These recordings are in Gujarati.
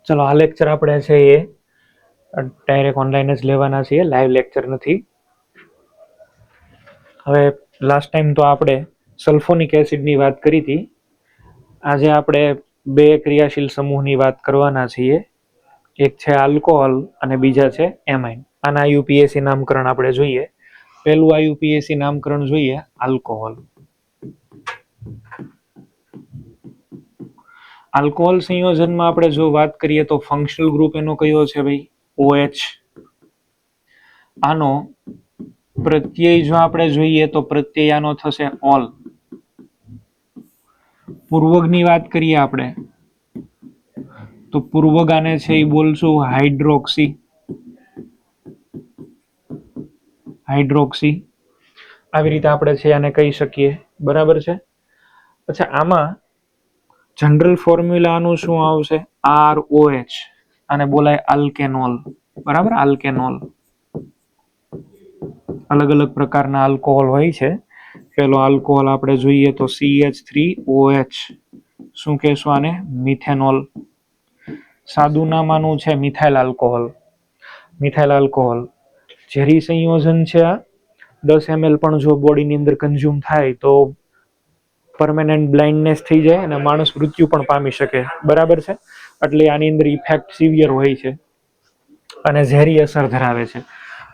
ચલો આ લેક્ચર આપણે છે એ ડાયરેક્ટ ઓનલાઈન જ લેવાના છીએ, લાઈવ લેક્ચર નથી. હવે લાસ્ટ ટાઈમ તો આપણે સલ્ફોનિક એસિડની વાત કરી હતી. આજે આપણે બે ક્રિયાશીલ સમૂહની વાત કરવાના છીએ. એક છે આલ્કોહોલ અને બીજા છે એમાઇન. આના આયુપીએસી નામકરણ આપણે જોઈએ. પહેલું આયુપીએસી નામકરણ જોઈએ આલ્કોહોલ. આલ્કોહોલ સંયોજનમાં આપણે જો વાત કરીએ તો ફંક્શનલ ગ્રુપ એનો કયો છે ભાઈ? OH. આનો પ્રત્યય જો આપણે જોઈએ તો પ્રત્યય આનો થશે ઓલ. પૂર્વકની વાત કરીએ આપણે તો પૂર્વક આને છે એ બોલશું હાઇડ્રોક્સી. હાઇડ્રોક્સી આવી રીતે આપણે છે આને કહી શકીએ. બરાબર છે. અચ્છા, આમાં જનરલ ફોર્મ્યુલા આનું શું આવશે? ROH. આને બોલાય આલ્કેનોલ. બરાબર, આલ્કેનોલ. અલગ અલગ પ્રકારના આલ્કોહોલ હોય છે. પેલો આલ્કોહોલ આપણે જોઈએ તો CH3OH. શું કહેશું આને? મિથેનોલ. સાદું નામ આનું છે મિથાઇલ આલ્કોહોલ. મિથાઇલ આલ્કોહોલ ઝેરી સંયોજન છે. આ 10 ml પણ જો બોડીની અંદર કન્ઝ્યુમ થાય તો પરમેનન્ટ બ્લાઇન્ડનેસ થઈ જાય અને માણસ મૃત્યુ પણ પામી શકે. બરાબર છે. એટલે આની અંદર ઇફેક્ટ સિવિયર હોય છે અને ઝેરી અસર ધરાવે છે.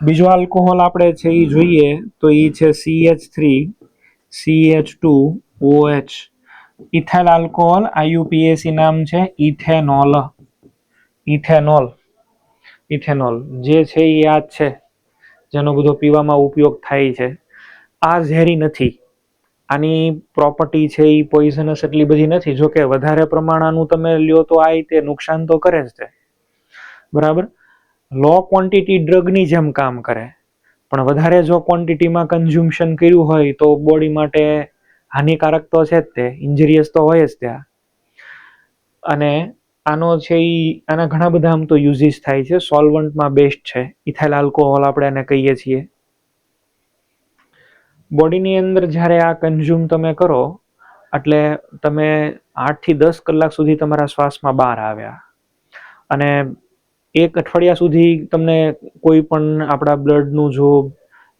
બીજો આલ્કોહોલ આપણે છે એ જોઈએ તો એ છે CH3CH2OH. Ethyl alcohol. આયુપીએસી નામ છે ઇથેનોલ. ઇથેનોલ. ઇથેનોલ જે છે એ આ જ છે જેનો બધો પીવામાં ઉપયોગ થાય છે. આ ઝેરી નથી. આની પ્રોપર્ટી છે એ પોઈઝનસ એટલી બધી નથી. જો કે વધારે પ્રમાણનું તમે લ્યો તો આ તે નુકસાન તો કરે જ તે. બરાબર. લો ક્વોન્ટિટી ડ્રગની જેમ કામ કરે, પણ વધારે જો ક્વોન્ટિટીમાં કન્ઝ્યુમ્શન કર્યું હોય તો બોડી માટે હાનિકારક તો છે જ તે, ઇન્જરિયસ તો હોય જ ત્યાં. અને આનો છે એ આના ઘણા બધા આમ તો યુઝીસ થાય છે. સોલ્વન્ટમાં બેસ્ટ છે ઇથાઇલ આલ્કોહોલ આપણે એને કહીએ છીએ. બોડીની અંદર જ્યારે આ કન્ઝ્યુમ તમે કરો એટલે તમે 8 થી 10 કલાક સુધી તમારા શ્વાસમાં બહાર આવ્યા અને 1 અઠવાડિયા સુધી તમને કોઈ પણ આપણા બ્લડનું જો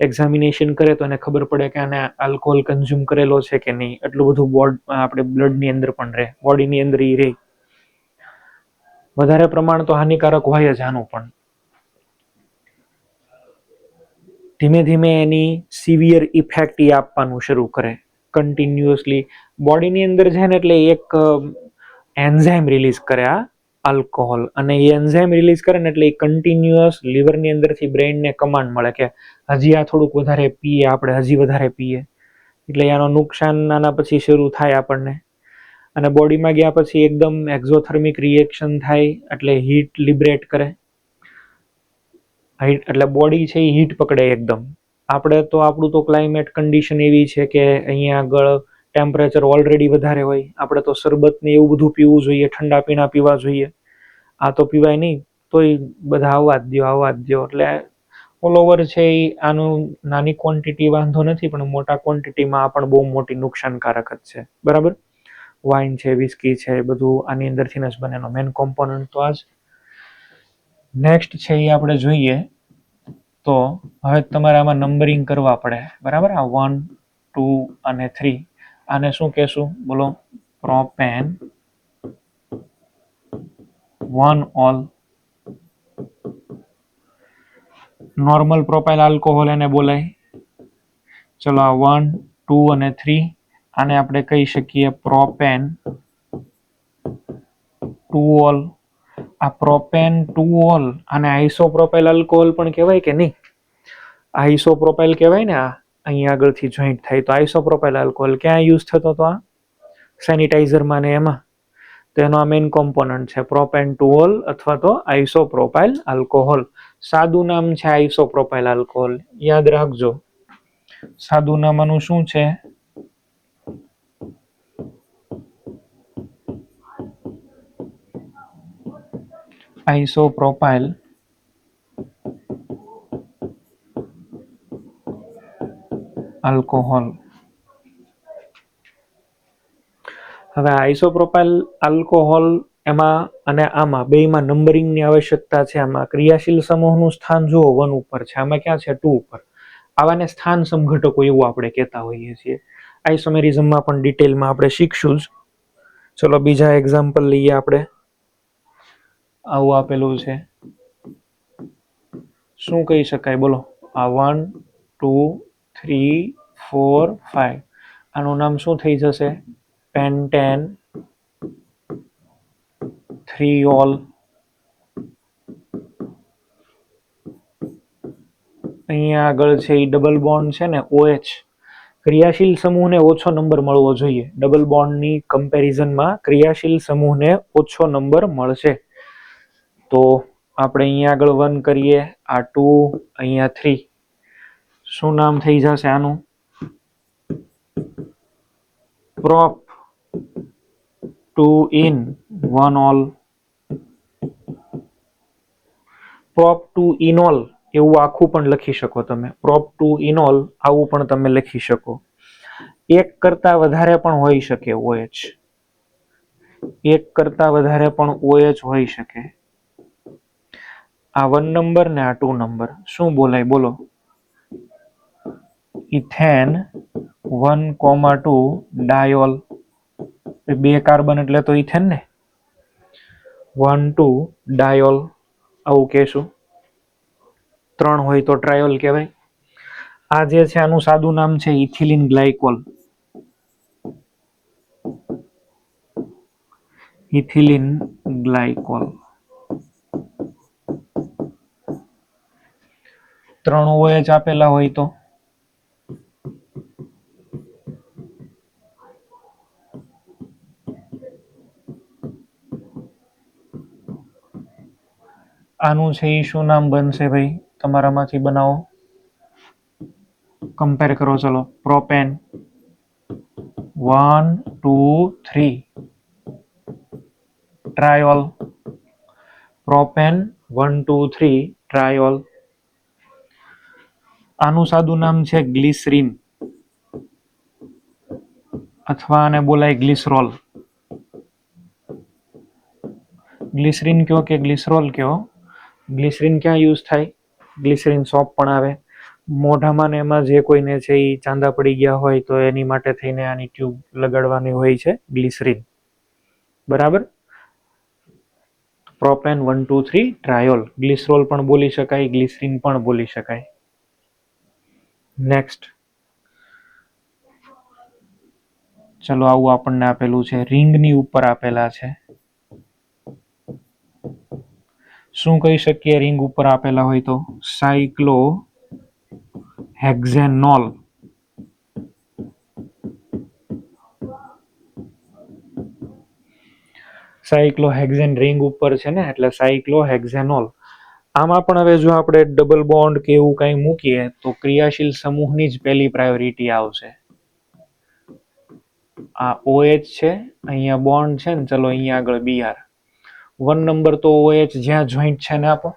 એક્ઝામિનેશન કરે તો એને ખબર પડે કે આને આલ્કોહોલ કન્ઝ્યુમ કરેલો છે કે નહીં. એટલું બધું આપણે બ્લડની અંદર પણ રહે, બોડીની અંદર એ રહે. વધારે પ્રમાણ તો હાનિકારક હોય જ આનું પણ. ધીમે ધીમે એની સિવિયર ઇફેક્ટ એ આપવાનું શરૂ કરે કન્ટિન્યુઅસલી બોડીની અંદર છે ને. એટલે એક એન્ઝાઇમ રિલીઝ કરે આ આલ્કોહોલ, અને એ એન્ઝાઇમ રિલીઝ કરે ને એટલે એ કન્ટિન્યુઅસ લીવરની અંદરથી બ્રેઇનને કમાન્ડ મળે કે હજી આ થોડુંક વધારે પીએ આપણે, હજી વધારે પીએ. એટલે આનો નુકસાન આના પછી શરૂ થાય આપણને. અને બોડીમાં ગયા પછી એકદમ એક્ઝોથર્મિક રિએક્શન થાય એટલે હીટ લિબરેટ કરે. એટલે બોડી છે એ હીટ પકડે એકદમ. આપણે તો આપણું તો ક્લાઇમેટ કન્ડિશન એવી છે કે અહીંયા આગળ ટેમ્પરેચર ઓલરેડી વધારે હોય. આપણે તો શરબત ને એવું બધું પીવું જોઈએ, ઠંડા પીણા પીવા જોઈએ. આ તો પીવાય નહીં, તોય બધા આવવા જ દો. એટલે ઓલ ઓવર છે એ આનું નાની ક્વોન્ટિટી વાંધો નથી, પણ મોટા ક્વોન્ટિટીમાં આ પણ બહુ મોટી નુકસાનકારક જ છે. બરાબર. વાઇન છે, વિસ્કી છે, બધું આની અંદરથી જ બનેનો મેન કોમ્પોનન્ટ તો આ જ. નેક્સ્ટ છે એ આપણે જોઈએ તો હવે તમારે આમાં નંબરિંગ કરવા પડે. બરાબર. આ 1, 2 અને 3 આને શું કહેશું? બોલો. પ્રોપેન 1-ઓલ. નોર્મલ પ્રોપાઇલ આલ્કોહોલ એને બોલાય. ચલો આ 1, 2 અને 3 આને આપણે કહી શકીએ પ્રોપેન 2-ઓલ. આ પ્રોપેન 2-ઓલ આને આઇસોપ્રોપાઇલ આલ્કોહોલ પણ કહેવાય કે નહીં? આઇસોપ્રોપાઇલ કહેવાય ને. આ અહીંયા આગળથી જોઈન્ટ થાય તો આઇસોપ્રોપાઇલ આલ્કોહોલ. ક્યાં યુઝ થતો હતો? આ સેનિટાઈઝરમાં ને એમાં. તો એનો આ મેઇન કોમ્પોનન્ટ છે પ્રોપેન 2-ઓલ અથવા તો આઇસોપ્રોપાઇલ આલ્કોહોલ. સાદું નામ છે આઇસોપ્રોપાઇલ આલ્કોહોલ. યાદ રાખજો. સાદું નામ આનું શું છે? આઇસોપ્રોપાઇલ આલ્કોહોલ. હવે આઇસોપ્રોપાઇલ આલ્કોહોલ એમાં અને આમાં બેયમાં નંબરિંગની આવશ્યકતા છે. આમાં ક્રિયાશીલ સમૂહનું સ્થાન જુઓ 1 ઉપર છે, આમાં ક્યાં છે 2 ઉપર. આવાને સ્થાન સમઘટકો એવું આપણે કહેતા હોઈએ છીએ. આઇસોમેરિઝમમાં પણ ડિટેલમાં આપણે શીખશું જ. ચલો બીજા એક્ઝામ્પલ લઈએ આપણે. આવું આપેલું છે, શું કહી શકાય બોલો? આ 1 2 3 4 5, આનું નામ શું થઈ જશે? પેન્ટેન થ્રીઓલ. અહીંયા આગળ છે એ ડબલ બોન્ડ છે ને OH. ક્રિયાશીલ સમૂહને ઓછો નંબર મળવો જોઈએ. ડબલ બોન્ડની કમ્પેરિઝનમાં ક્રિયાશીલ સમૂહને ઓછો નંબર મળશે. તો આપણે અહીંયા આગળ 1 કરીએ, આ 2, અહીંયા 3. શું નામ થઈ જશે આનું? Prop 2 in 1 all. પ્રોપ 2 ઇનોલ એવું આખું પણ લખી શકો તમે. પ્રોપ 2 ઇનોલ આવું પણ તમે લખી શકો. એક કરતા વધારે પણ હોઈ શકે OH. એક કરતા વધારે પણ OH હોઈ શકે. આ 1 નંબર ને આ 2 નંબર શું બોલાય બોલો? Ethane 1,2 diol. 2 કાર્બન એટલે તો ઇથેન ને. 1 2 ડાયોલ આવું કહેશું. 3 હોય તો ટ્રાયોલ કહેવાય. આ જે છે આનું સાદું નામ છે ethylene glycol. Ethylene glycol. 3 OH આપેલા હોય તો આનું છે એ શું નામ બનશે ભાઈ? તમારામાંથી બનાવો, કમ્પેર કરો. ચલો પ્રોપેન 1 2 3 ટ્રાયોલ. પ્રોપેન 1 2 3 ટ્રાયોલ. આનું સાદું નામ છે ગ્લિસરીન, અથવા આને બોલાય ગ્લિસરોલ. ગ્લિસરીન કયો કે ગ્લિસરોલ કયો. ગ્લિસરીન ક્યાં યુઝ થાય? ગ્લિસરીન સોપ પણ આવે. મોઢામાં ને એમાં જે કોઈને છે એ ચાંદા પડી ગયા હોય તો એની માટે થઈને આની ટ્યુબ લગાડવાની હોય છે ગ્લિસરીન. બરાબર. પ્રોપેન 1 2 3 ટ્રાયોલ. ગ્લિસરોલ પણ બોલી શકાય, ગ્લિસરીન પણ બોલી શકાય. નેક્સ્ટ ચલો આવું આપણને આપેલું છે, રિંગની ઉપર આપેલા છે. શું કહી શકીએ રિંગ ઉપર આપેલા હોય તો? સાયક્લો હેક્ઝેનોલ. સાયક્લોહેક્ઝેન રિંગ ઉપર છે ને એટલે સાયક્લોહેક્ઝેનોલ. આમાં પણ હવે જો આપણે ડબલ બોન્ડ કે એવું કંઈ મૂકીએ તો ક્રિયાશીલ સમૂહની જ પહેલી પ્રાયોરિટી આવશે. આ OH છે, અહીંયા બોન્ડ છે ને, ચલો અહીંયા આગળ Br. 1 નંબર તો OH જ્યાં જોઈન્ટ છે ને આપો.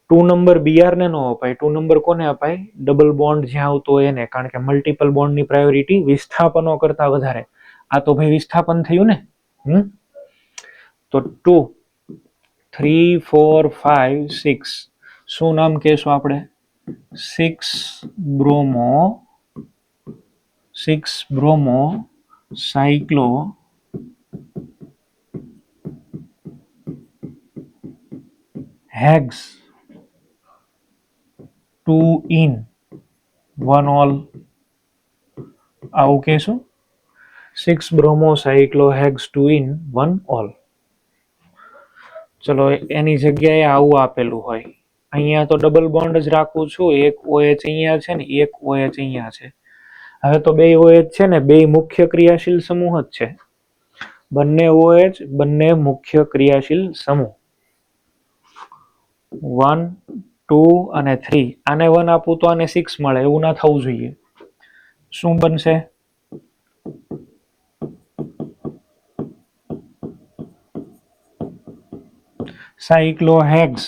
2 નંબર Br ને નો અપાય. 2 નંબર કોને અપાય? ડબલ બોન્ડ જ્યાં આવતો હોય એને, કારણ કે મલ્ટિપલ બોન્ડની પ્રાયોરિટી વિસ્થાપનો કરતા વધારે. આ તો ભાઈ વિસ્થાપન થયું ને. તો 2 3 4 5 6 શું નામ કહેશું આપણે? 6 બ્રોમો સાયક્લો હેક્સ 2 in 1 all આવું કહેશું. 6 બ્રોમો સાયક્લો હેક્સ 2 in 1 all. ચલો એની જગ્યાએ આવું આપેલું હોય. અહીંયા તો ડબલ બોન્ડ જ રાખું છું. એક OH અહીંયા છે ને એક OH અહીંયા છે. હવે તો બે OH છે ને બે મુખ્ય ક્રિયાશીલ સમૂહ જ છે. બંને OH બંને મુખ્ય ક્રિયાશીલ સમૂહ. 1 2 અને 3. આને 1 આપું તો આને 6 મળે, એવું ના થવું જોઈએ. શું બનશે? સાયક્લોહેક્સ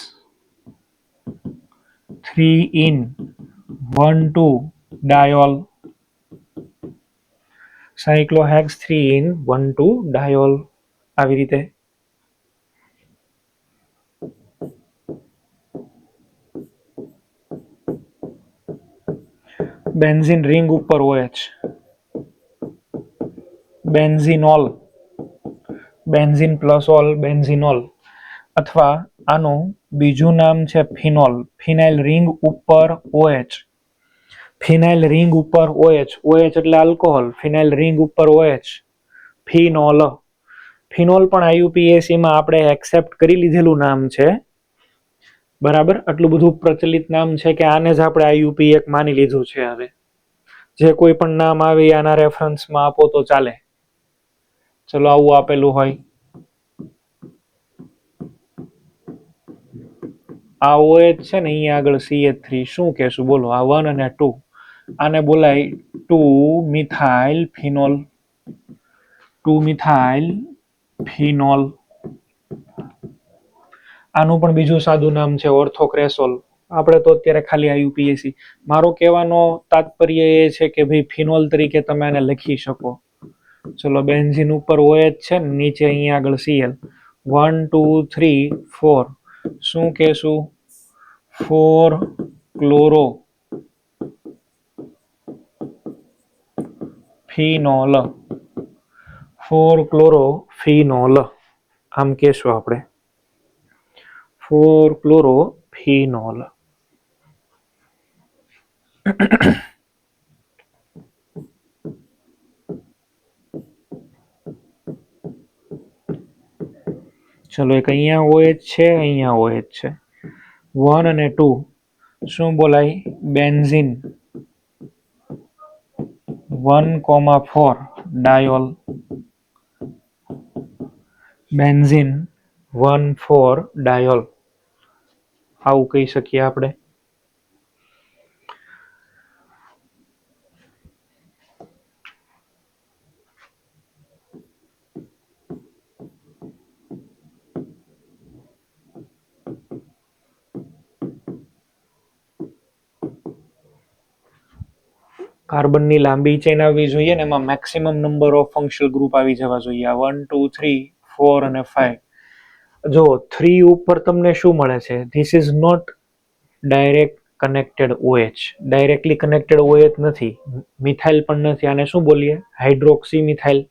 3 in 1 2 ડાયોલ. સાયક્લોહેક્સ 3 in 1 2 diol. આવી રીતે બેન્ઝીન રિંગ ઉપર OH, બેન્ઝિનોલ, બેન્ઝીન પ્લસ ઓલ બેન્ઝિનોલ, અથવા આનું બીજું નામ છે ફિનોલ, ફિનાઇલ રિંગ ઉપર OH, ફિનાઇલ રિંગ ઉપર OH, OH એટલે આલ્કોહોલ, ફિનાઇલ રિંગ ઉપર OH, ફિનોલ. ફિનોલ પણ IUPAC માં આપણે એક્સેપ્ટ કરી લીધેલું નામ છે, બરાબર. આટલું બધું પ્રચલિત નામ છે કે આને જ આપણે IUPAC માની લીધું છે. હવે જે કોઈ પણ નામ આવે આના રેફરન્સમાં આપો તો ચાલે. ચલો આવું આપેલું હોય, આ OH છે ને અહીંયા આગળ CH3 શું કહેશું બોલો? આ 1 અને 2, આને બોલાય 2 મિથાઇલ ફિનોલ, 2 મિથાઇલ ફિનોલ. આનું પણ બીજું સાદું નામ છે ઓર્થોક્રેસોલ. આપણે તો અત્યારે ખાલી IUPAC. મારો કહેવાનો તાત્પર્ય એ છે કે ભાઈ ફિનોલ તરીકે તમે આને લખી શકો. ચલો બેન્ઝીન ઉપર OH છે, નીચે અહીંયા આગળ Cl, 1 2 3 4, શું કહેશું? 4 ક્લોરો ફિનોલ, 4 ક્લોરો ફિનોલ આમ કહેશું આપણે, 4 ક્લોરો ફિનોલ. ચલો એક અહીંયા OH છે, અહીંયા OH છે, 1 અને 2 શું બોલાય? બેન્ઝીન 1,4 ડાયોલ, બેન્ઝીન 1,4 ડાયોલ આવું કહી શકીએ આપણે. કાર્બનની લાંબી ચેન આવવી જોઈએ ને એમાં maximum number of functional group આવી જવા જોઈએ. આ 1 2 3 4 અને 5. જો 3 ઉપર તમને શું મળે છે? This is not direct connected OH, directly connected OH નથી, મિથાઇલ પણ નથી. આને શું બોલીએ? Hydroxy methyl.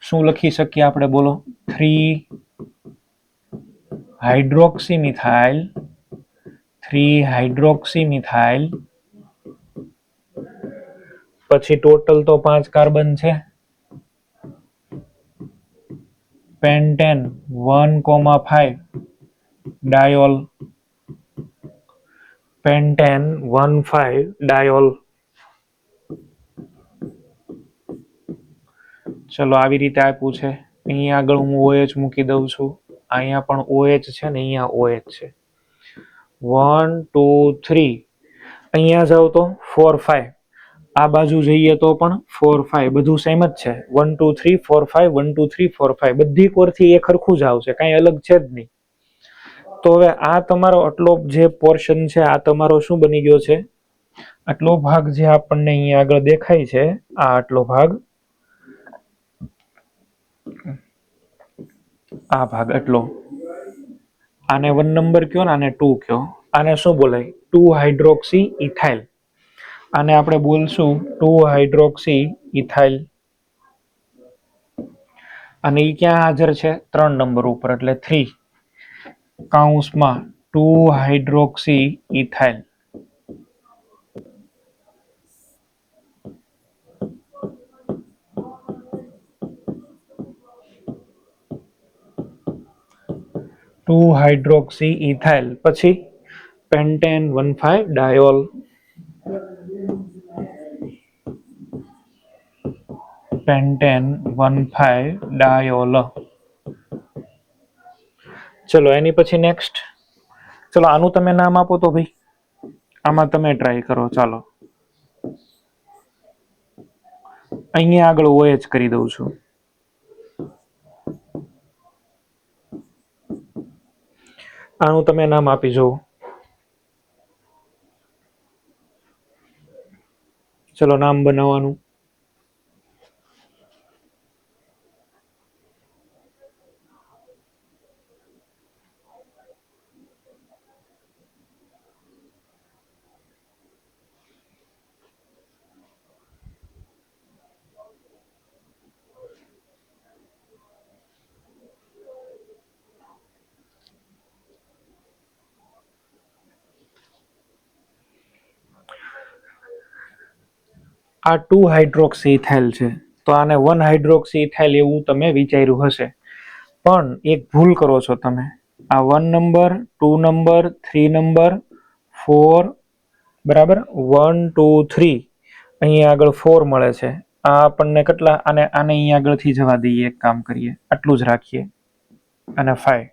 શું લખી શકીએ આપણે બોલો? 3 હાઇડ્રોક્સી મિથાઇલ, 3 હાઇડ્રોક્સી મિથાઇલ. પછી ટોટલ તો 5 કાર્બન છે. Pentane 1,5 diol, pentane 1,5 diol. ચલો આવી રીતે આપ્યું છે. અહીંયા આગળ હું OH મૂકી દઉં છું, અહીંયા પણ OH છે ને અહીંયા OH છે. 1 2 3, અહીંયા જાવ તો 4 5, આ બાજુ જઈએ તો પણ 4 5, બધું સેમ જ છે. 1 2 3 4 5, 1 2 3 4 5, બધી કોરથી એ સરખું જ આવશે, કાંઈ અલગ છે જ નહીં. તો હવે આ તમારો આટલો જે પોર્શન છે આ તમારો શું બની ગયો છે? આટલો ભાગ જે આપણને અહીંયા આગળ દેખાય છે, આ આટલો ભાગ, આ ભાગ આટલો, આને 1 નંબર કયો ને આને 2 કયો. આને શું બોલાય? 2 હાઇડ્રોક્સી ઇથાઇલ. આને આપણે બોલશું 2 હાઇડ્રોક્સી ઇથાઇલ. અને એ ક્યાં હાજર છે? 3 નંબર ઉપર, એટલે 3 કૌંસમાં 2 હાઇડ્રોક્સી ઇથાઇલ. Hydroxy ethyl. પછી પેન્ટેન 1,5 ડાયોલ, પેન્ટેન 1,5 ડાયોલ. ચલો એની પછી નેક્સ્ટ. ચલો આનું તમે નામ આપો તો ભાઈ, આમાં તમે ટ્રાય કરો. ચાલો અહીંયા આગળ OH કરી દઉં છું. આનું તમે નામ આપી જુઓ. ચલો નામ બનાવવાનું. આ 2 હાઇડ્રોક્સી ઇથાઇલ છે, તો આને 1 હાઇડ્રોક્સી ઇથાઇલ એવું તમે વિચાર્યું હશે, પણ એક ભૂલ કરો છો તમે. આ 1 નંબર, 2 નંબર, 3 નંબર, 4, બરાબર, 1 2 3, અહીંયા આગળ 4 મળે છે. આ આપણને કેટલા, આને અહીંયા આગળથી જવા દઈએ, એક કામ કરીએ, આટલું જ રાખીએ, અને 5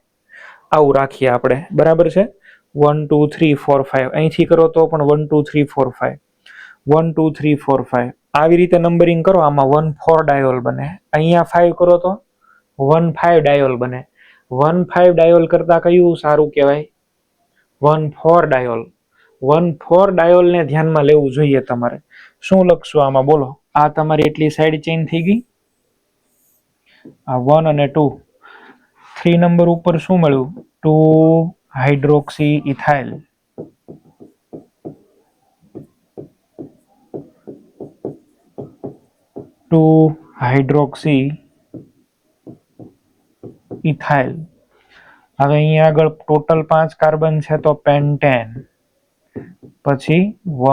આવું રાખીએ આપણે, બરાબર છે. 1 2 3 4 5 અહીંથી કરો તો પણ 1 2 3 4 5, 1 2 3 4 5 આવી રીતે નંબરિંગ કરો. આમાં 1 4 ડાયોલ બને. અહીંયા 5 કરો તો 1 5 ડાયોલ બને. 1 5 ડાયોલ કરતા કયું સારું કહેવાય? 1 4 ડાયોલ. 1 4 ડાયોલને ધ્યાનમાં લેવું જોઈએ તમારે. શું લખશો આમાં બોલો? આ તમારી એટલી સાઈડ ચેઇન થઈ ગઈ. આ 1 અને 2, 3 નંબર ઉપર શું મળ્યું? 2 હાઇડ્રોક્સી ઇથાઇલ. 2 hydroxy ethyl. હવે અહીંયા આગળ ટોટલ 5 કાર્બન છે, તો પેન્ટેન. પછી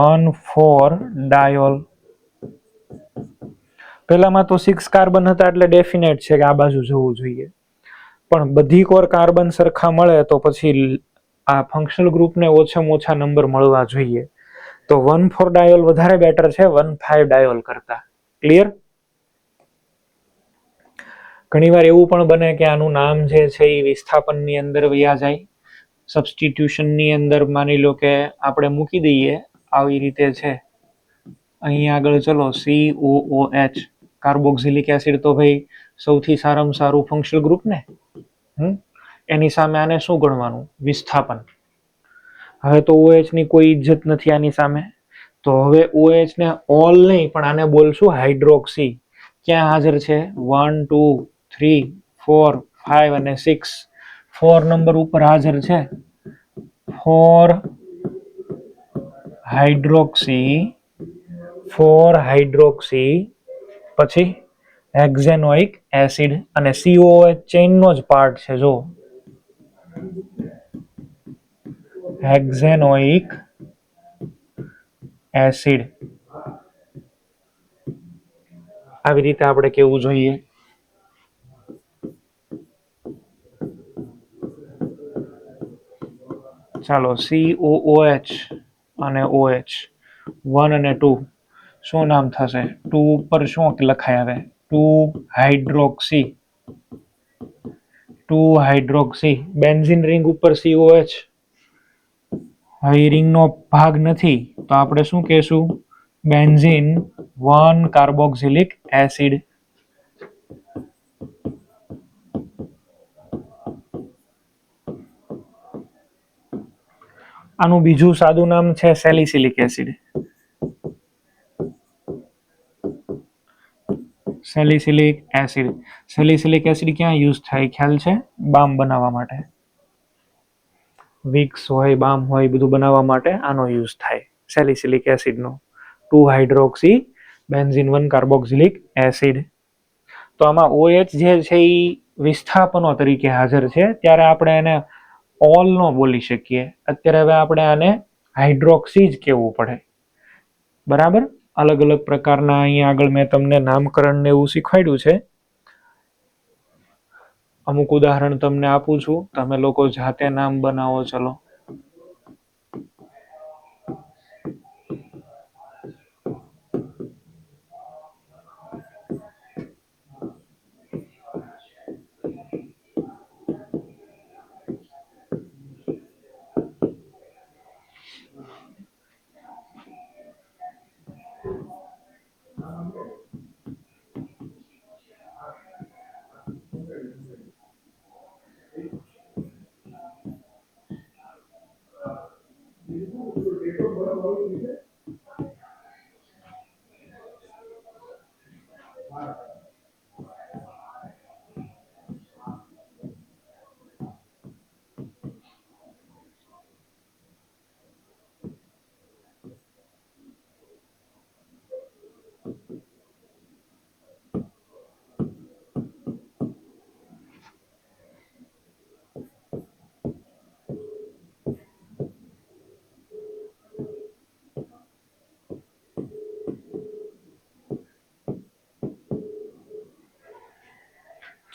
1 4 ડાયોલ. પહેલામાં તો 6 કાર્બન હતા, એટલે ડેફિનેટ છે કે આ બાજુ જવું જોઈએ, પણ બધી કોર કાર્બન સરખા મળે તો પછી આ ફંક્શનલ ગ્રુપને ઓછામાં ઓછા નંબર મળવા જોઈએ. તો 1 4 ડાયોલ વધારે બેટર છે 1 5 ડાયોલ કરતા. ક્લિયર? ઘણીવાર એવું પણ બને કે આનું નામ જે છે એ વિસ્થાપનની અંદર વયા જાય. સબસ્ટિટ્યુશનની અંદર માની લો કે આપણે મૂકી દઈએ આવી રીતે છે. અહીંયા આગળ ચલો COOH, કાર્બોક્સિલિક એસિડ, તો ભાઈ સૌથી સારામાં સારું ફંક્શનલ ગ્રુપ ને. એની સામે આને શું ગણવાનું? વિસ્થાપન. હવે તો OH ની કોઈ ઇજ્જત નથી આની સામે. તો હવે OH ને ઓલ નહીં, પણ આને બોલશું હાઇડ્રોક્સી. ક્યાં હાજર છે? 1 2 3 4 5 અને 6. 4 નંબર ઉપર હાજર છે. 4 હાઇડ્રોક્સી, 4 હાઇડ્રોક્સી, પછી હેક્ઝેનોઇક એસિડ, અને COOH ચેઇનનો જ પાર્ટ છે. જો હેક્ઝેનોઇક એસિડ, આવી રીતે આપણે કેવું જોઈએ. ચાલો, COOH અને OH, 1 અને 2, શું નામ થશે? 2 ઉપર શું લખાય? આવે 2 હાઇડ્રોક્સી. 2 હાઇડ્રોક્સી. બેન્ઝીન રિંગ ઉપર COH, હવે રિંગનો ભાગ નથી, તો આપણે શું કહેશું? Benzene 1 carboxylic acid. આનું બીજું સાદું નામ છે salicylic acid. Salicylic acid. Salicylic acid ક્યાં યુઝ થાય ખ્યાલ છે? બામ બનાવવા માટે. વિક્સ હોય, બામ હોય, બધું બનાવવા માટે આનો યુઝ થાય, સેલિસિલિક એસિડનો. 2 હાઇડ્રોક્સી બેન્ઝીન 1 કાર્બોક્સિલિક એસિડ. તો આમાં OH જે છે એ વિસ્થાપનો તરીકે હાજર છે, ત્યારે આપણે એને ઓલ નો બોલી શકીએ. અત્યારે હવે આપણે આને હાઇડ્રોક્સી જ કહેવું પડે. બરાબર? અલગ અલગ પ્રકારના અહીંયા આગળ મેં તમને નામકરણ ને એવું શીખવાડ્યું છે. અમુક ઉદાહરણ તમને આપું છું, તમે લોકો જાતે નામ બનાવો. ચલો,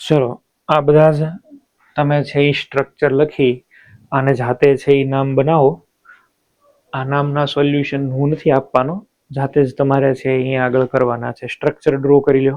ચલો આ બધા જ તમે છે એ સ્ટ્રક્ચર લખી અને જાતે છે એ નામ બનાવો. આ નામના સોલ્યુશન હું નથી આપવાનો, જાતે જ તમારે છે અહીંયા આગળ કરવાના છે. સ્ટ્રક્ચર ડ્રો કરી લો.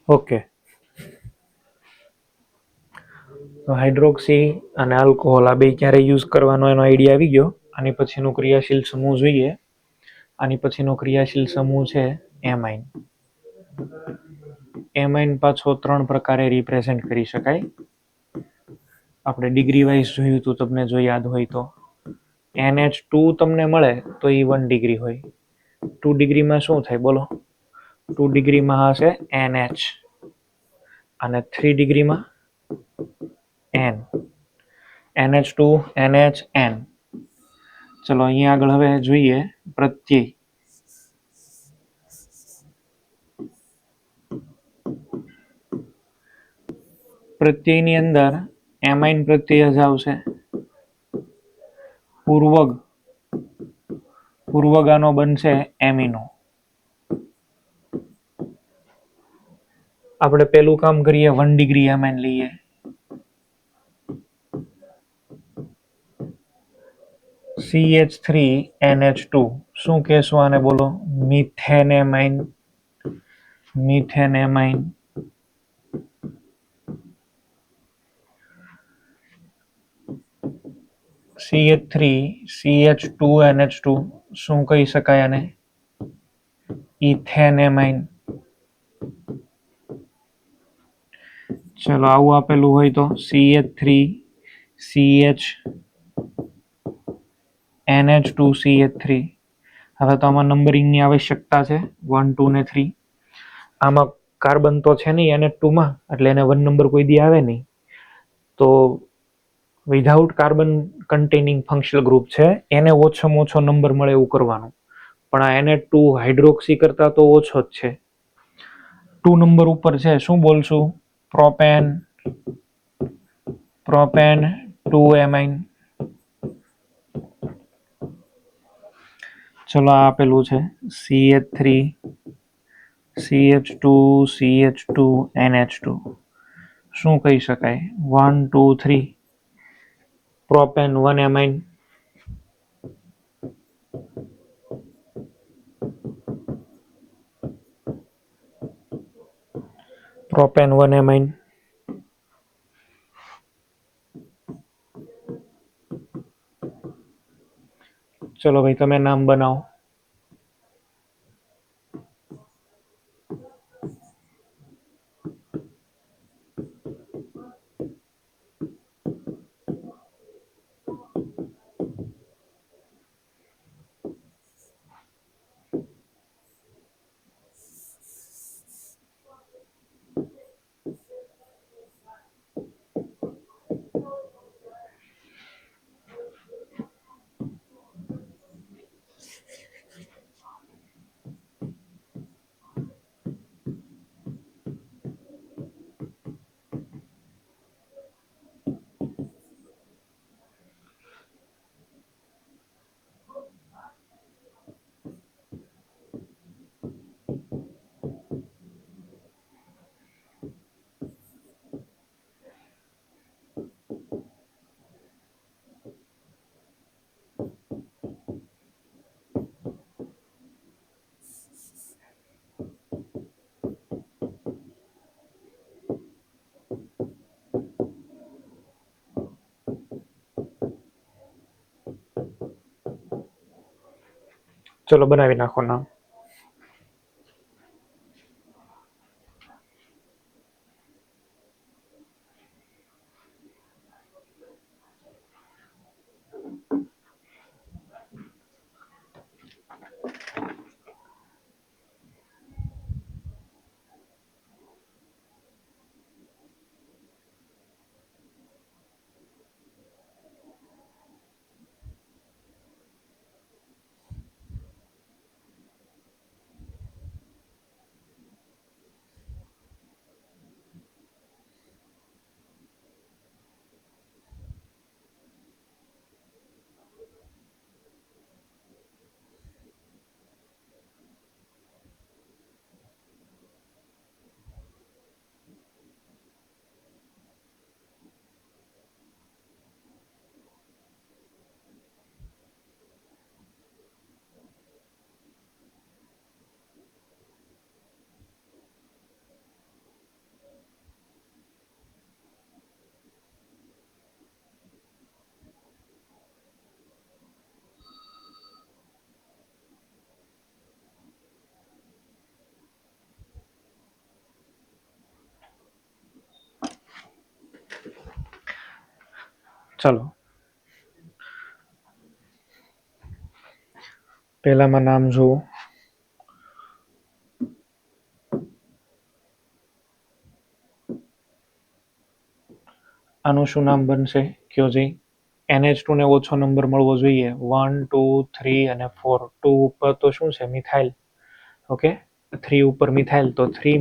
ઓકે, તો હાઇડ્રોક્સી અને આલ્કોહોલ આ બે ક્યારે યુઝ કરવાનો એનો આઈડિયા આવી ગયો. આની પછીનો ક્રિયાશીલ સમૂહ જોઈએ. આની પછીનો ક્રિયાશીલ સમૂહ છે એમાઇન. એમાઇન પાછો 3 પ્રકારે રિપ્રેઝેન્ટ કરી શકાય. આપણે ડિગ્રી વાઇઝ જોયું હતું, તમને જો યાદ હોય તો. NH2 તમને મળે તો એ 1 ડિગ્રી હોય. 2 ડિગ્રીમાં શું થાય બોલો? 2 ડિગ્રીમાં હશે NH અને 3 ડિગ્રીમાં N. NH2 NH N. ચલો અહીંયા આગળ હવે જોઈએ પ્રત્યય. પ્રત્યયની અંદર એમાઇન પ્રત્યય જ આવશે. પૂર્વગ, પૂર્વગાનો બનશે એમિનો. આપણે પેલું કામ કરીએ, 1 ડિગ્રી એમાઇન લઈએ. CH3NH2 શું કહેશું આને બોલો? મિથેનેમાઇન. મિથેનેમાઇન. CH3CH2NH2 શું કહી શકાય આને? ઇથેનેમાઇન. ચલો આવું આપેલું હોય તો CH3CH NH2CH3. હવે તો આમાં નંબરિંગની આવશ્યકતા છે 1 2 ને 3. આમાં કાર્બન તો છે નહીં NH2 માં, એટલે એને 1 નંબર કોઈ દી આવે નહીં. તો without carbon containing functional group છે એને ઓછામાં ઓછો નંબર મળે એવું કરવાનું. પણ આ NH2 હાઇડ્રોક્સી કરતા તો ઓછો જ છે. 2 નંબર ઉપર છે. શું બોલશું? પ્રોપેન. Propane 2 amine. ચલો આ આપેલું છે CH3CH2CH2NH2 શું કહી શકાય? 1 2 3 પ્રોપેન 1 એમાઇન. Propane 1 amine. ચલો ભાઈ તમે નામ બનાવો. ચલો બનાવી નાખો નામ. ચલો પહેલામાં નામ જુઓ. આનું શું નામ બનશે કયો જઈ. NH2 ને ઓછો નંબર મળવો જોઈએ. 1 2 3 અને 4. 2 ઉપર તો શું છે મિથાઇલ. ઓકે 3 ઉપર મિથાઇલ તો 3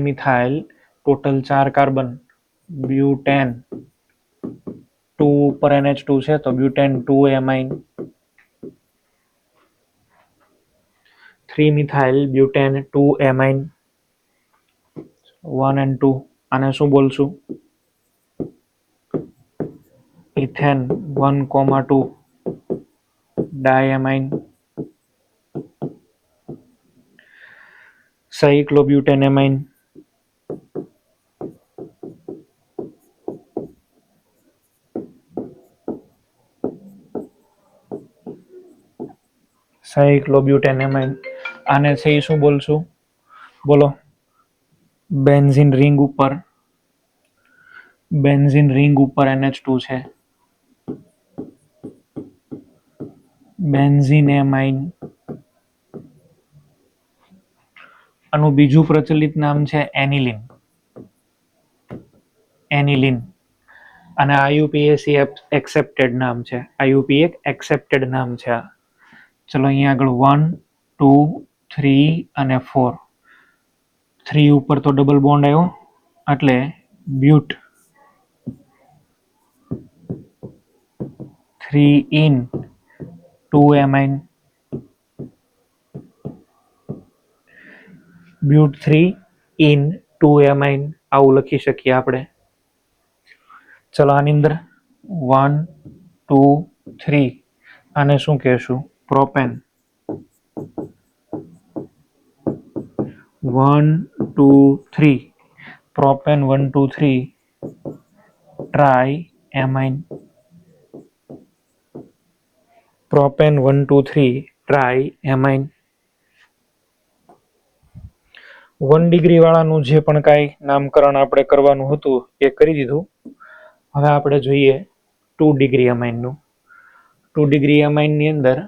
મિથાઇલ ટોટલ 4 કાર્બન. બ્યુટેન 2 ઉપર NH2 છે તો butane 2 amine. 3 methyl butane 2 amine 1 and 2. આને શું બોલશું ઇથેન 1,2 ડાયમાઇન. સાયક્લોબ્યુટેન એમાઇન આને છે એ શું બોલશું બોલો બેન્ઝીન રિંગ ઉપર NH2 છે બેન્ઝીન એમાઇન. આનું બીજું પ્રચલિત નામ છે એનિલિન. અને IUPAC એક્સેપ્ટેડ નામ છે. એક્સેપ્ટેડ નામ છે. ચલો અહીંયા આગળ 1 2 3 અને 4. 3 ઉપર તો ડબલ બોન્ડ આવ્યો એટલે બ્યુટ 3 in 2 એમાઇન. બ્યુટ 3 in 2 એમાઇન આવું લખી શકીએ આપણે. ચલો આની અંદર 1 2 3 આને શું કહેશું propane. 1 2 3 propane 1 2 3 triamine. Propane 1 2 3 triamine. 1 degree વાળાનું જે પણ કાંઈ નામકરણ આપણે કરવાનું હતું એ કરી દીધું. હવે આપણે જોઈએ 2 ડિગ્રી અમાઇનનું. 2 ડિગ્રી અમાઇનની અંદર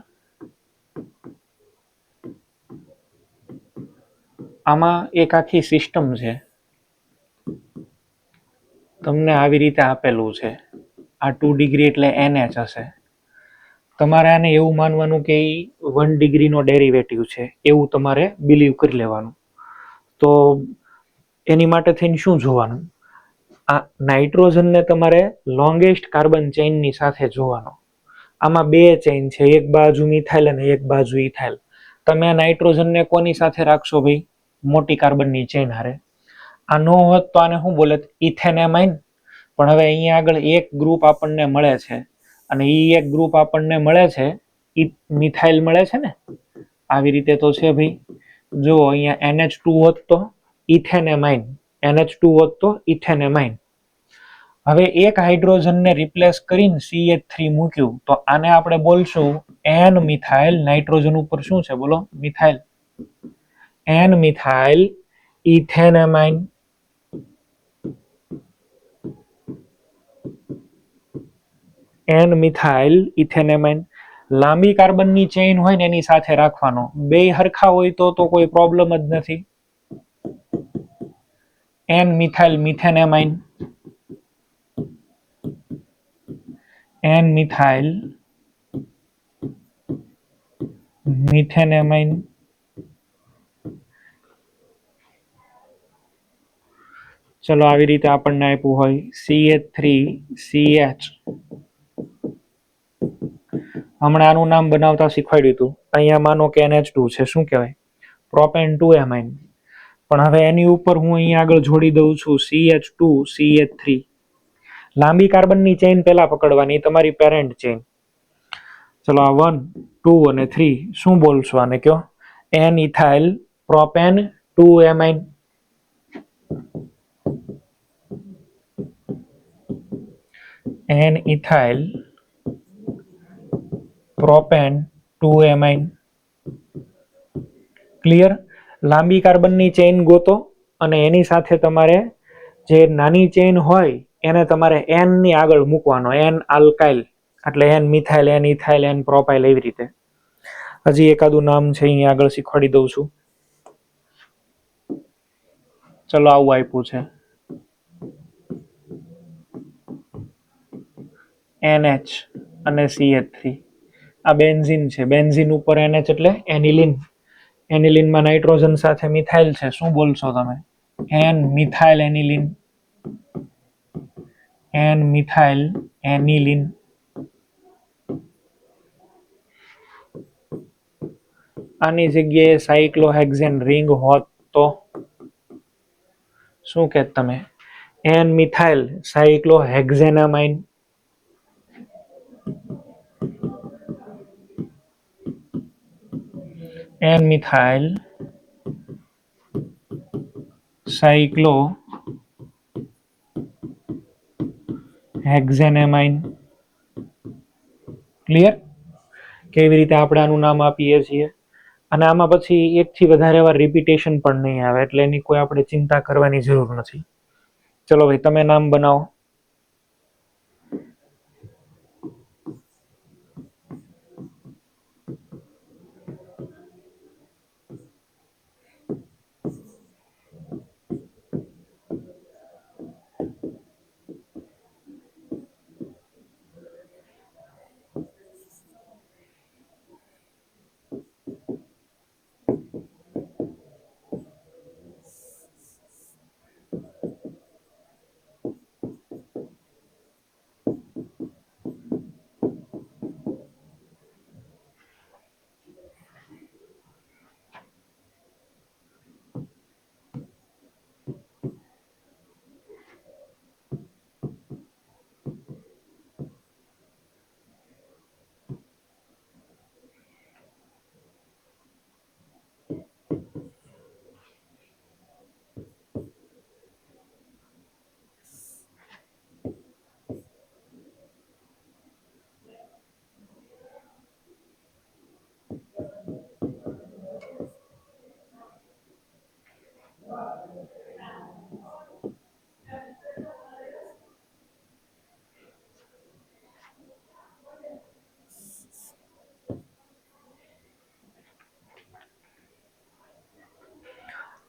આમાં એક આખી સિસ્ટમ છે. તમને આવી રીતે આપેલું છે. આ 2 ડિગ્રી એટલે NH હશે. તમારે આને એવું માનવાનું કે 1 ડિગ્રીનો ડેરિવેટિવ છે એવું તમારે બિલીવ કરી લેવાનું. તો એની માટે થઈને શું જોવાનું આ નાઇટ્રોજનને તમારે લોંગેસ્ટ કાર્બન ચેઇનની સાથે જોવાનો. આમાં 2 ચેઇન છે એક બાજુ મિથાઇલ અને એક બાજુ ઇથાઇલ. તમે આ નાઇટ્રોજનને કોની સાથે રાખશો ભાઈ મોટી કાર્બનની ચેઇન હારે. આ નો હોત તો આને શું બોલે ઇથેન એમાઇન. પણ હવે અહીંયા આગળ એક ગ્રુપ આપણને મળે છે અને એ એક ગ્રુપ આપણને મળે છે મિથાઇલ મળે છે ને આવી રીતે તો છે ભાઈ. જો અહીંયા NH2 હોત તો ઇથેન એમાઇન. NH2 હોત તો ઇથેન એમાઇન. હવે એક હાઇડ્રોજનને રિપ્લેસ કરીને CH3 મૂક્યું તો આને આપણે બોલશું એન મિથાઇલ. નાઇટ્રોજન ઉપર શું છે બોલો? Methyl. N methyl ethanamine. N methyl ethanamine. લાંબી કાર્બનની ચેઇન હોય ને એની સાથે રાખવાનો. બે હરખા હોય તો કોઈ પ્રોબ્લેમ જ નથી. N methyl methanamine. N methyl methanamine. ચલો આવી રીતે આપણને આપ્યું હોય CH3CH. હમણાં આનું નામ બનાવતા શીખવાડ્યું હતું. અહીંયા માનો કે NH2 છે, શું કહેવાય? Propane 2 amine. પણ હવે એની ઉપર હું અહીંયા આગળ જોડી દઉં છું CH2CH3. લાંબી કાર્બનની ચેઇન પહેલા પકડવાની, તમારી પેરેન્ટ ચેઇન. ચલો આ 1 2 અને 3 શું બોલશો આને? કયો. N ethyl propane 2 amine. N ethyl propane 2 amine. Clear? લાંબી કાર્બનની ચેઇન ગોતો અને એની સાથે તમારે જે નાની ચેઇન હોય એને તમારે એન ની આગળ મૂકવાનો. એન આલ્કાઇલ એટલે N methyl, N ethyl, N propyl, એવી રીતે. હજી એકાદું નામ છે અહીંયા આગળ શીખવાડી દઉં છું. ચલો આવું આપ્યું છે NH અને CH3. આ બેન્ઝીન છે. બેન્ઝીન ઉપર NH એટલે એનિલિન. એનિલિનમાં નાઇટ્રોજન સાથે મિથાઇલ છે. શું બોલશો તમે? N methyl aniline. N methyl aniline. આની જગ્યાએ સાયક્લોહેક્ઝેન રિંગ હોત તો શું કહેત તમે? N methyl cyclohexanamine. N methyl cyclohexanamine. Clear? કેવી રીતે આપણે આનું નામ આપીએ છીએ. અને આમાં પછી એકથી વધારે વાર રિપીટેશન પણ નહીં આવે, એટલે એની કોઈ આપણે ચિંતા કરવાની જરૂર નથી. ચલો ભાઈ તમે નામ બનાવો.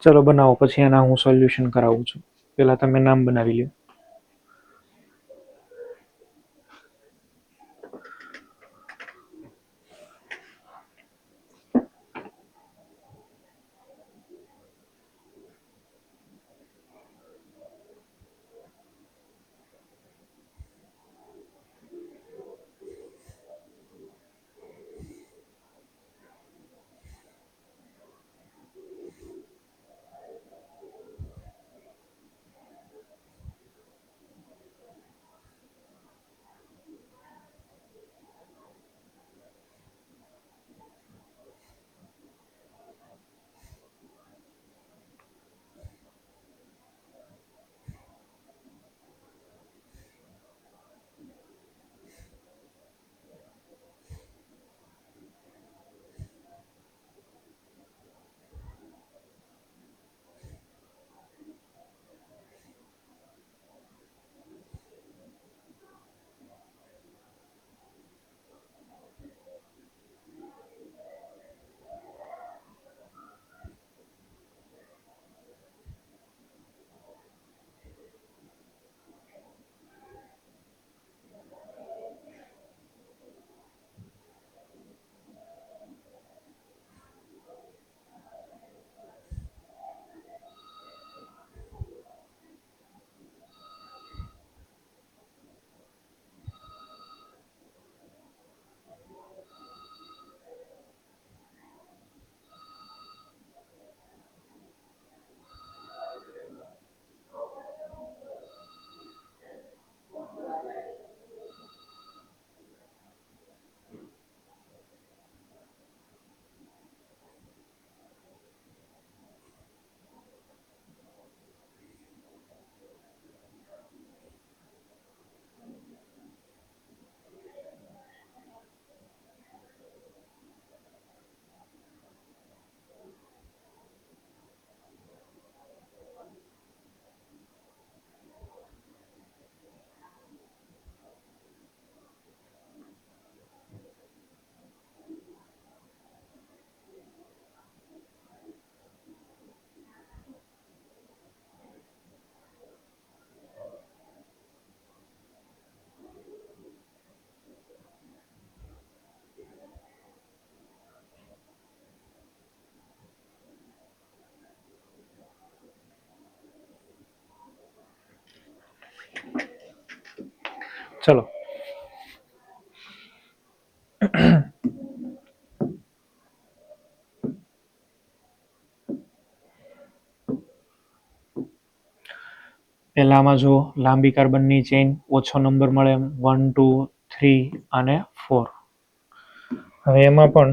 ચલો બનાવો, પછી એના હું સોલ્યુશન કરાવું છું. પેલા તમે નામ બનાવી લો. चलो પહેલામાં જો લાંબી કાર્બનની ચેઇન ઓછો નંબર મળે 1 2 3 અને 4. હવે એમાં પણ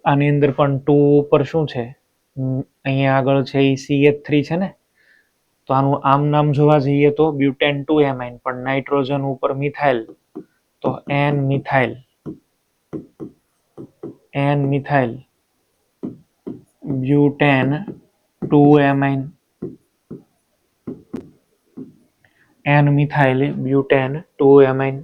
આની અંદર પણ 2 ઉપર શું છે, અહીંયા આગળ છે એ CH3 છે ને, તો આનું આમ નામ જોવા જઈએ તો બ્યુટેન 2 એમાઇન, પણ નાઇટ્રોજન ઉપર મિથાઇલ તો N methyl butane 2 amine N methyl butane 2 amine.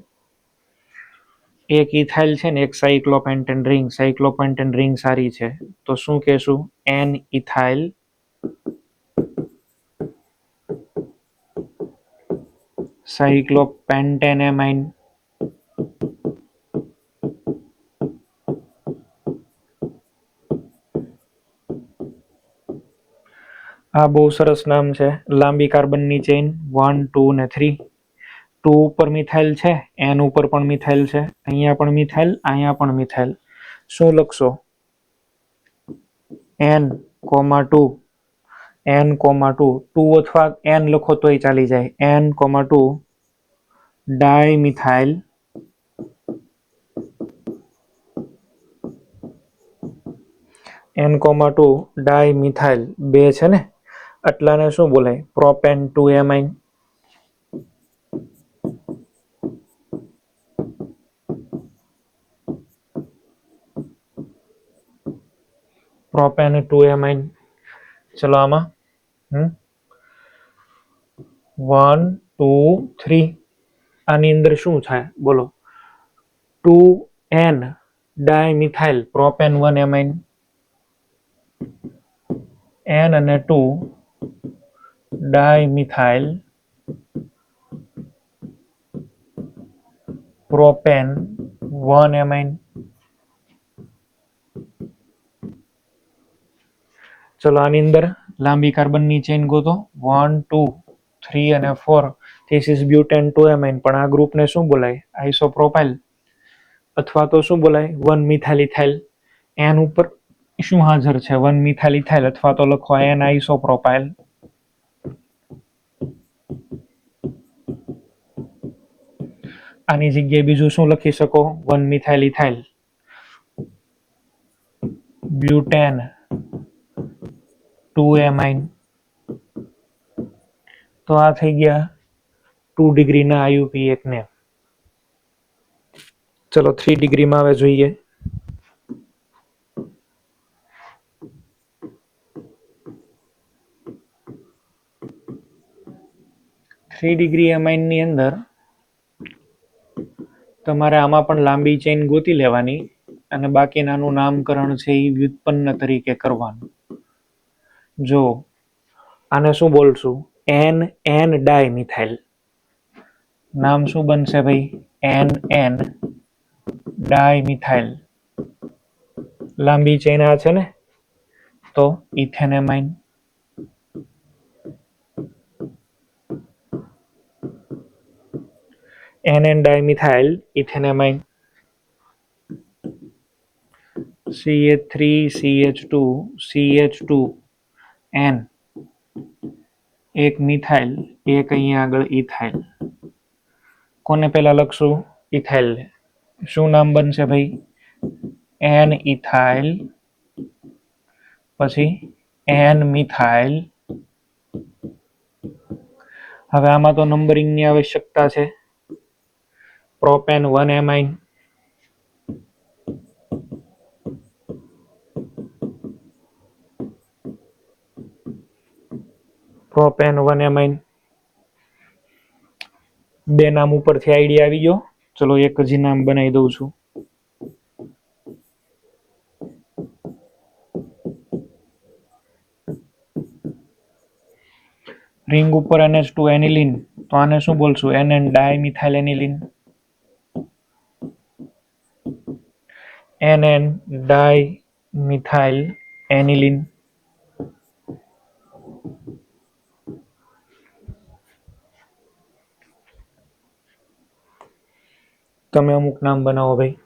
એક ઇથાઇલ છે ને એક સાયક્લોપેન્ટેન રિંગ સારી છે, તો શું કહેશું? N ethyl cyclopentane amine. આ બહુ સરસ નામ છે. લાંબી કાર્બનની ચેઇન 1 2 ને 3. 2 ઉપર મિથાઇલ છે, N ઉપર પણ મિથાઇલ છે, અહીંયા પણ મિથાઇલ, અહીંયા પણ મિથાઇલ. શું લખશો? N, 2 N, 2 અથવા N લખો તોય ચાલી જાય. N, 2 ડાયમિથાઇલ N, 2 ડાયમિથાઇલ 2 છે ને, આટલાને શું બોલાય? Propane 2 amine. Propane 2 amine. ચલો આમાં 1 2 3 આની અંદર શું થાય બોલો? 2N dimethyl propane 1 amine. N અને 2 ડાયમિથાઇલ પ્રોપેન 1 એમાઇન. ચલો આની અંદર લાંબી કાર્બનની ચેઇન ગોતો. 1 2 3 અને 4. ધીસ ઇઝ બ્યુટેન 2 એમાઇન, પણ આ ગ્રુપને શું બોલાય? આઇસોપ્રોપાઇલ, અથવા તો શું બોલાય? 1 મિથાઇલ ઇથાઇલ. N ઉપર શું હાજર છે? 1 મિથાઇલ ઇથાઇલ, અથવા તો લખો N આઇસોપ્રોપાઇલ. આની જગ્યાએ બીજું શું લખી શકો? 1 મિથાઇલ ઇથાઇલ બ્યુટેન 2 એમાઇન. તો આ થઈ ગયા 2 ડિગ્રીના IUPAC ને. ચલો 3 ડિગ્રીમાં હવે જોઈએ. 3 ડિગ્રી એમાઇનની અંદર તમારે આમાં પણ લાંબી ચેઇન ગોતી લેવાની અને બાકીનાનું નામકરણ છે એ વ્યુત્પન્ન તરીકે કરવાનું. જો આને શું બોલશું? N dimethyl. નામ શું બનશે ભાઈ? N dimethyl. લાંબી ચેઇન આ છે ને, તો ethanamine. N dimethyl ethanamine. CH3 CH2 CH2 N. એક મિથાઇલ, એક અહીંયા આગળ ઇથાઇલ. કોને પહેલા લખશું? ઇથાઇલ. શું નામ બનશે ભાઈ? N ઇથાઇલ, પછી N મિથાઇલ. હવે આમાં તો નંબરિંગની આવશ્યકતા છે. Propane 1 amine. Propane 1 amine. બે નામ ઉપરથી આઈડિયા આવી ગયો. ચલો એક જ નામ બનાવી દઉં છું. રિંગ ઉપર NH2 એનિલિન, તો આને શું બોલશું? NN dimethyl aniline. NN dimethyl aniline. તમે અમુક નામ બનાવો ભાઈ.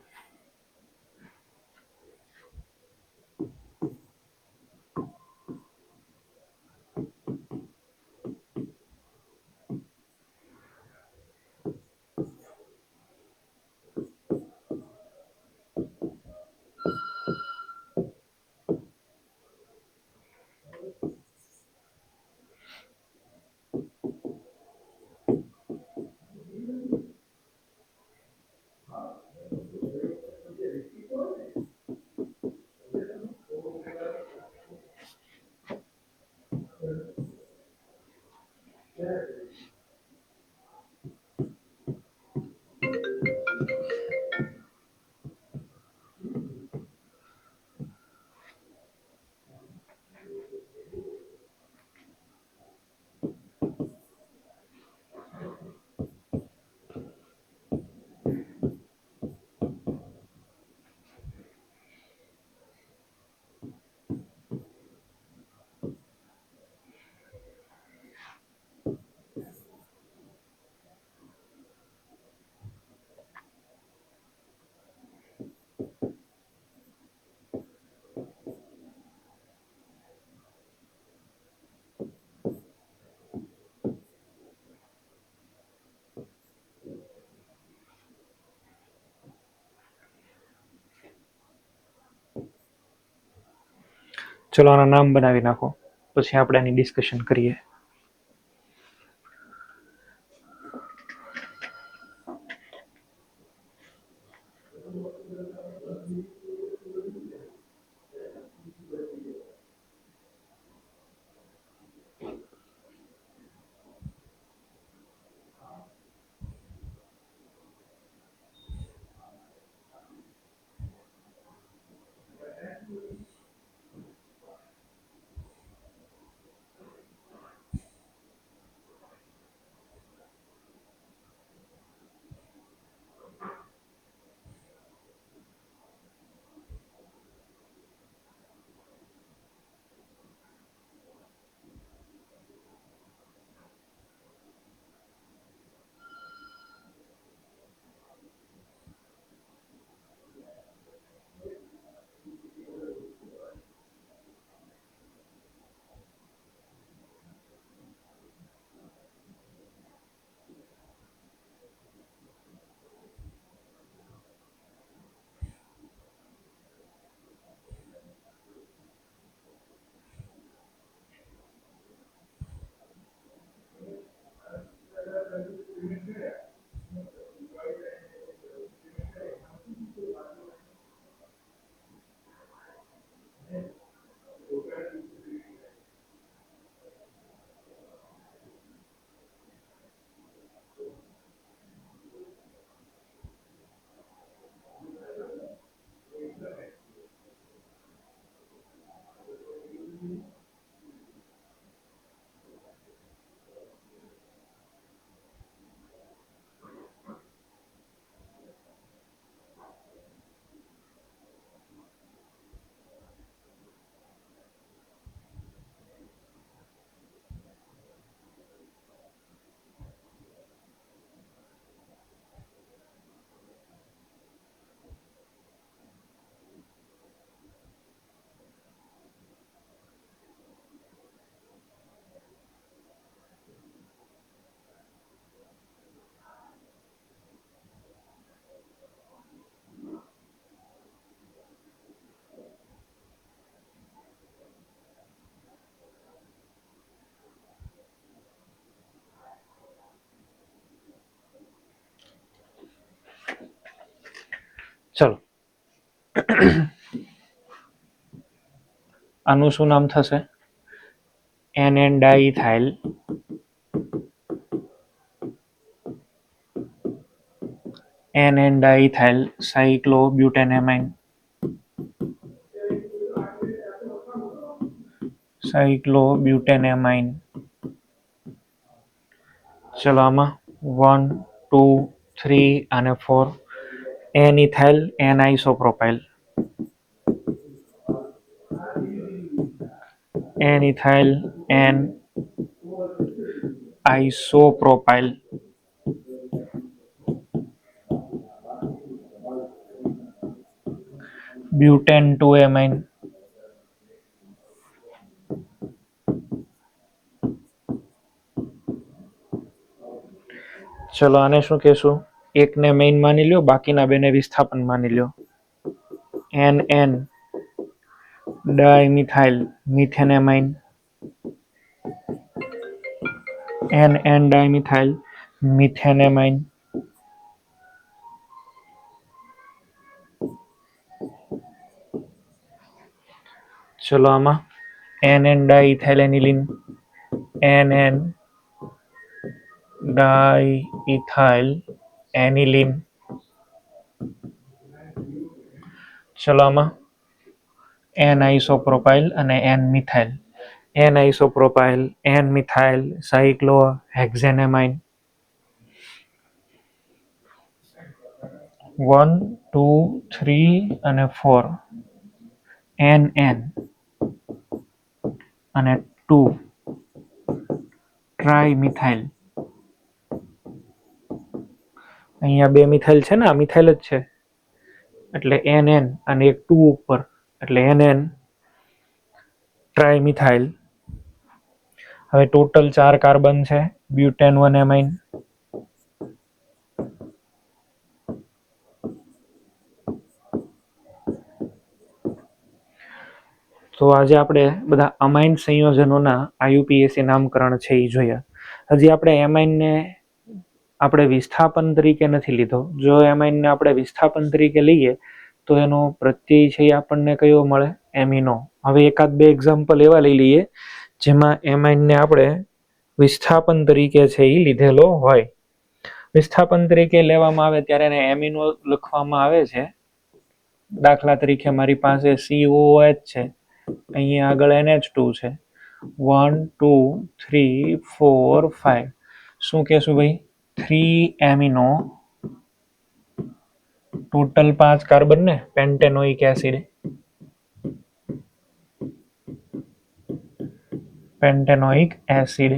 ચલો આના નામ બનાવી નાખો, પછી આપણે આની ડિસ્કશન કરીએ. ચલો આનું શું નામ થશે? N diethyl cyclobutanamine. ચલો આમાં 1 2 3 અને 4. N ethyl N isopropyl. N ethyl N isopropyl. Butane 2 amine. चलो आने शू कहेशू, एक ने मेन मानी लो, बाकीना बेने विस्थापन मानी लो। NN dimethyl methanamine, NN dimethyl methanamine. चलो आमा NN diethyl aniline, NN diethyl aniline. चलो आमा N आइसोप्रोपाइल અને N methyl, N isopropyl, N methyl cyclohexanamine. 1 2 3 અને 4 NN અને 2 ટ્રાઇમિથાઇલ। અહીંયા બે મિથાઇલ છે ને, આ મિથાઇલ જ છે એટલે NN અને એક 2 ઉપર એટલે NN ટ્રાઇમિથાઇલ। હવે ટોટલ 4 કાર્બન છે, ब्यूटेन 1 एमाइन। तो आज આપણે બધા અમાઇન સંયોજનોના IUPAC નામકરણ છે એ જોયા। હજી આપણે એમાઇનને આપણે વિસ્થાપન તરીકે નથી લીધો। જો એમાઇનને આપણે વિસ્થાપન તરીકે લઈએ તો એનો પ્રત્યય છે એ આપણને કયો મળે? એમિનો। હવે એકાદ બે એક્ઝામ્પલ એવા લઈ લઈએ જેમાં એમાઇનને આપણે વિસ્થાપન તરીકે છે એ લીધેલો હોય। વિસ્થાપન તરીકે લેવામાં આવે ત્યારે એને એમિનો લખવામાં આવે છે। દાખલા તરીકે મારી પાસે COOH છે, અહીંયા આગળ NH2 છે। 1 2 3 4 5 શું કહેશું ભાઈ? 3 એમિનો, ટોટલ 5 કાર્બન ને, પેન્ટેનોઇક એસિડ, पेंटेनोइक एसिड।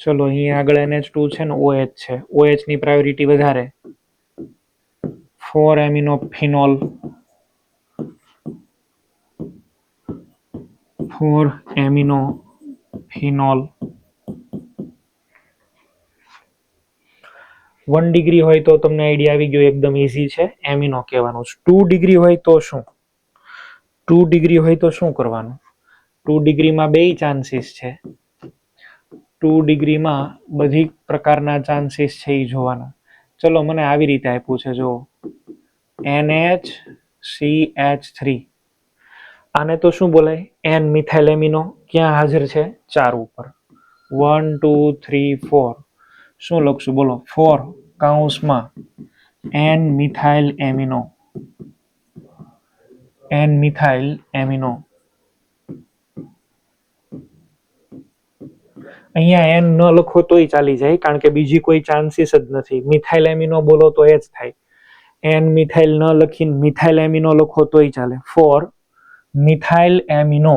चलो અહીં આગળ NH2 છે ને OH છે, OH ની પ્રાયોરિટી વધારે। 4 amino phenol, 4 amino phenol. 1 degree હોય તો તમને આઈડિયા આવી ગયો, એકદમ ઈઝી છે, એમિનો કહેવાનું। 2 ડિગ્રી હોય તો શું? 2 ડિગ્રી હોય તો શું કરવાનું? 2 ડિગ્રીમાં બે ચાન્સીસ છે। 2 ડિગ્રીમાં બધી પ્રકારના ચાન્સીસ છે એ જોવાના। ચલો મને આવી રીતે આપ્યું છે, જો NHCH3, આને તો શું બોલાય? N methyl amino. ક્યાં હાજર છે? 4 ઉપર। 1 2 3 4 શું લખશું બોલો? 4 કૌંસમાં N methyl amino, N methyl amino. અહીંયા N ન લખો તોય ચાલી જાય, કારણ કે બીજી કોઈ ચાન્સીસ જ નથી। મિથાઇલ એમિનો બોલો તો એ જ થાય। N મિથાઇલ ન લખીને મિથાઇલ એમિનો લખો તોય ચાલે। 4 મિથાઇલ એમિનો,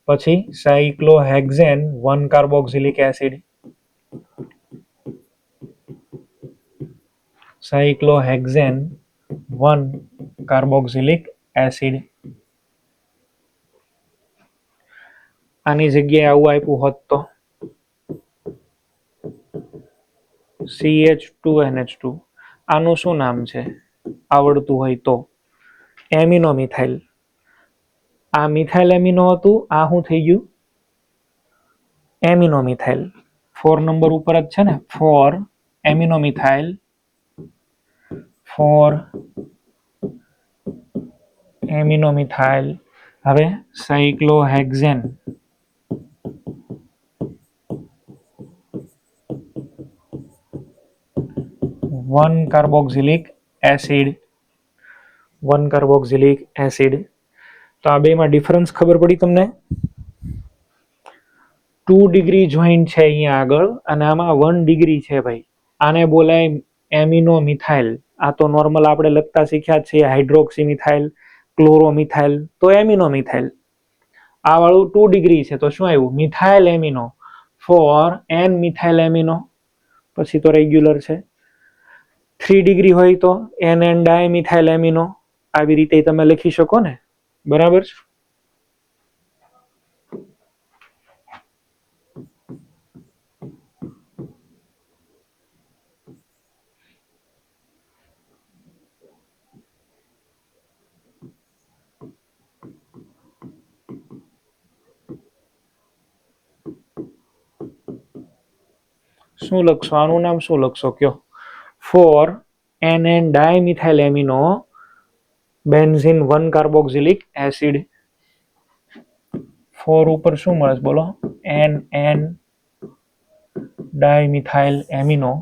પછી cyclohexane 1 carboxylic acid, cyclohexane 1 carboxylic acid. આની જગ્યાએ આવું આપ્યું હોત તો CH2NH2, આનું શું નામ છે આવડતું હોય તો? Amino methyl. આ મિથાઇલ એમિનો હતું, આ શું થઈ ગયું? Amino methyl. 4 નંબર ઉપર જ છે ને, 4 એમિનો મિથાઇલ, 4 એમિનો મિથાઇલ। હવે cyclohexane 1 carboxylic acid, 1 carboxylic acid. તો આ બેમાં ડિફરન્સ ખબર પડી તમને? 2 ડિગ્રી જોઈન્ટ છે અહીંયા આગળ અને આમાં 1 ડિગ્રી છે ભાઈ। આને બોલાય એમિનો મિથાઇલ। આ તો નોર્મલ આપણે લખતા શીખ્યા છીએ, હાઇડ્રોક્સી મિથાઇલ, ક્લોરોમિથાઇલ, તો એમિનો મિથાઇલ। આ વાળું 2 ડિગ્રી છે તો શું આવ્યું? Methyl amino. Four n methyl amino, પછી તો રેગ્યુલર છે. 3 ડિગ્રી હોય તો NN ડાયમિથાઇલ એમિનો, આવી રીતે તમે લખી શકો ને, બરાબર છે. શું લખશો? આનું નામ શું લખશો કયો? Four NN dimethyl amino benzene 1 carboxylic acid. Four ઉપર શું મળે બોલો? NN dimethyl amino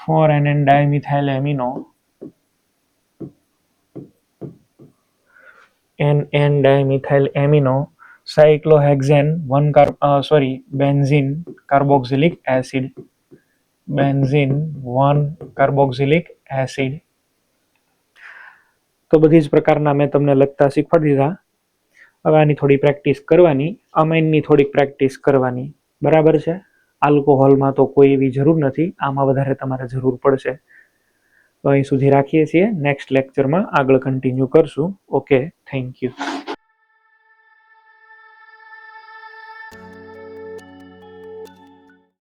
four NN dimethyl amino NN dimethyl amino cyclohexane 1 benzene carboxylic acid, benzene 1 carboxylic acid. તો બધી જ પ્રકારના મેં તમને લખતા શીખવાડી દીધા. હવે આની થોડી પ્રેક્ટિસ કરવાની, અમાઇનની થોડીક પ્રેક્ટિસ કરવાની, બરાબર છે. આલ્કોહોલમાં તો કોઈ એવી જરૂર નથી, આમાં વધારે તમારે જરૂર પડશે. તો અહીં સુધી રાખીએ છીએ. નેક્સ્ટ લેક્ચરમાં આગળ કન્ટિન્યુ કરશું. Okay, thank you.